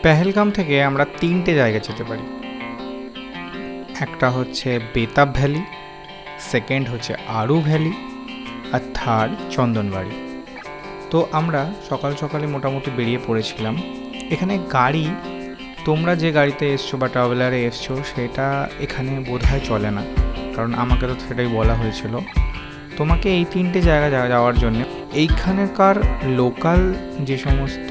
পেহেলগাম থেকে আমরা 3টে জায়গা যেতে পারি। একটা হচ্ছে বেতাব ভ্যালি, সেকেন্ড হচ্ছে আরু ভ্যালি, আর থার্ড চন্দনবাড়ি। তো আমরা সকাল সকালে মোটামুটি বেরিয়ে পড়েছিলাম। এখানে গাড়ি, তোমরা যে গাড়িতে এসছো বা ট্রাভেলারে এসছো সেটা এখানে বোধহয় চলে না, কারণ আমাকে তো সেটাই বলা হয়েছিল। তোমাকে এই 3টে জায়গা যাওয়ার জন্য এইখানকার লোকাল যে সমস্ত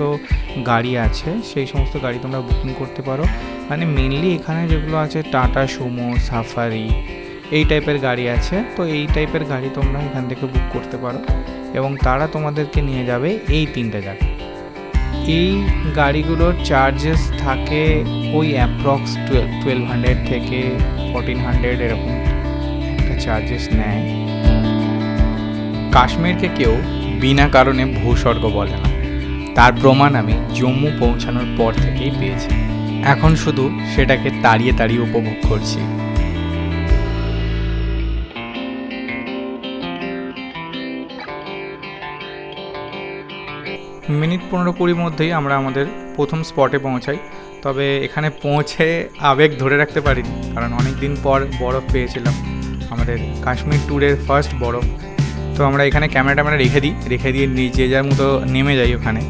গাড়ি আছে সেই সমস্ত গাড়ি তোমরা বুকিং করতে পারো। মানে মেনলি এখানে যেগুলো আছে টাটা সুমো, সাফারি, এই টাইপের গাড়ি আছে। তো এই টাইপের গাড়ি তোমরা এখান থেকে বুক করতে পারো এবং তারা তোমাদেরকে নিয়ে যাবে এই 3টে জায়গা। এই গাড়িগুলোর চার্জেস থাকে ওই অ্যাপ্রক্স 1200 থেকে 1400 এরকম একটা চার্জেস নেয়। কাশ্মীরকে কেউ বিনা কারণে ভূস্বর্গ বলে না, তার প্রমাণ আমি জম্মু পৌঁছানোর পর থেকেই পেয়েছি। এখন শুধু সেটাকে তাড়িয়ে তাড়িয়ে উপভোগ করছি। মিনিট 15-20 মধ্যেই আমরা আমাদের প্রথম স্পটে পৌঁছাই। তবে এখানে পৌঁছে আবেগ ধরে রাখতে পারিনি, কারণ অনেক দিন পর বরফ পেয়েছিলাম, আমাদের কাশ্মীর ট্যুরের ফার্স্ট বরফ। তো আমরা এখানে ক্যামেরা রেখে দিয়ে যে যার মতো নেমে যাই, ওখানে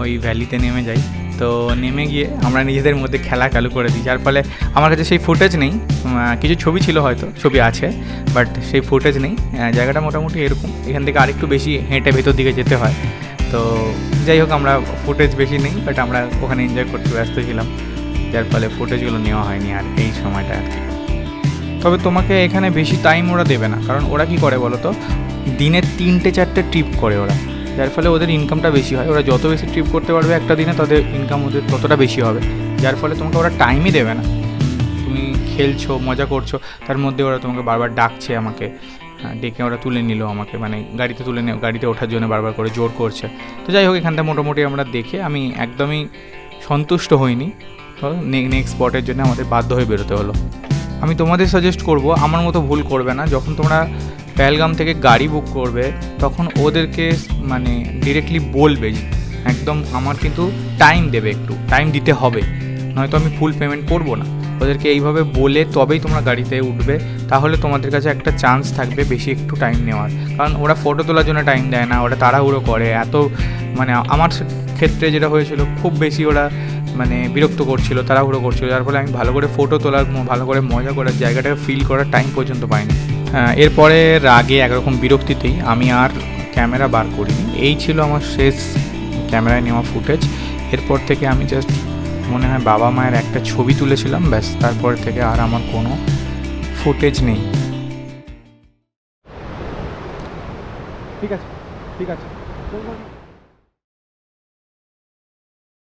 ওই ভ্যালিতে নেমে যাই। তো নেমে গিয়ে আমরা নিজেদের মধ্যে খেলা চালু করে দিই, যার ফলে আমার কাছে সেই ফুটেজ নেই। কিছু ছবি ছিল, হয়তো ছবি আছে, বাট সেই ফুটেজ নেই। জায়গাটা মোটামুটি এরকম, এখান থেকে আরেকটু বেশি হেঁটে ভেতর দিকে যেতে হয়। তো যাই হোক, আমরা ফুটেজ বেশি নেই, বাট আমরা ওখানে এনজয় করতে ব্যস্ত ছিলাম, যার ফলে ফুটেজগুলো নেওয়া হয়নি আর এই সময়টা আর কি। তবে তোমাকে এখানে বেশি টাইম ওরা দেবে না, কারণ ওরা কি করে বলো তো, দিনে 3-4টে ট্রিপ করে ওরা, যার ফলে ওদের ইনকামটা বেশি হয়। ওরা যত বেশি ট্রিপ করতে পারবে একটা দিনে, তাদের ইনকাম ওদের ততটা বেশি হবে, যার ফলে তোমাকে ওরা টাইমই দেবে না। তুমি খেলছো, মজা করছো, তার মধ্যে ওরা তোমাকে বারবার ডাকছে, আমাকে ডেকে ওরা তুলে নিল আমাকে, মানে গাড়িতে ওঠার জন্য বারবার করে জোর করছে। তো যাই হোক, এখানটা মোটামুটি আমরা দেখে আমি একদমই সন্তুষ্ট হইনি। তো নেক্সট স্পটের জন্য আমাদের বাধ্য হয়ে বেরোতে হলো। আমি তোমাদের সাজেস্ট করব, আমার মতো ভুল করবে না। যখন তোমরা পেহেলগাম থেকে গাড়ি বুক করবে, তখন ওদেরকে মানে ডিরেক্টলি বলবে একদম আমার কিন্তু টাইম দেবে, একটু টাইম দিতে হবে, নয়তো আমি ফুল পেমেন্ট করব না। ওদেরকে এইভাবে বলে তবেই তোমরা গাড়িতে উঠবে, তাহলে তোমাদের কাছে একটা চান্স থাকবে বেশি একটু টাইম নেওয়ার। কারণ ওরা ফটো তোলার জন্য টাইম দেয় না, ওরা তাড়াহুড়ো করে এত। মানে আমার ক্ষেত্রে যেটা হয়েছিল, খুব বেশি ওরা মানে বিরক্ত করছিল, তাড়াহুড়ো করছিল, যার ফলে আমি ভালো করে ফটো তোলার, ভালো করে মজা করার, জায়গাটাকে ফিল করার টাইম পর্যন্ত পাইনি। এরপরে রাগে একরকম বিরক্তিতেই আমি আর ক্যামেরা বার করিনি। এই ছিল আমার শেষ ক্যামেরায় নেওয়া ফুটেজ। এরপর থেকে আমি জাস্ট মনে হয় বাবা মায়ের একটা ছবি তুলেছিলাম, ব্যাস। তারপর থেকে আর আমার কোনো ফুটেজ নেই। ঠিক আছে।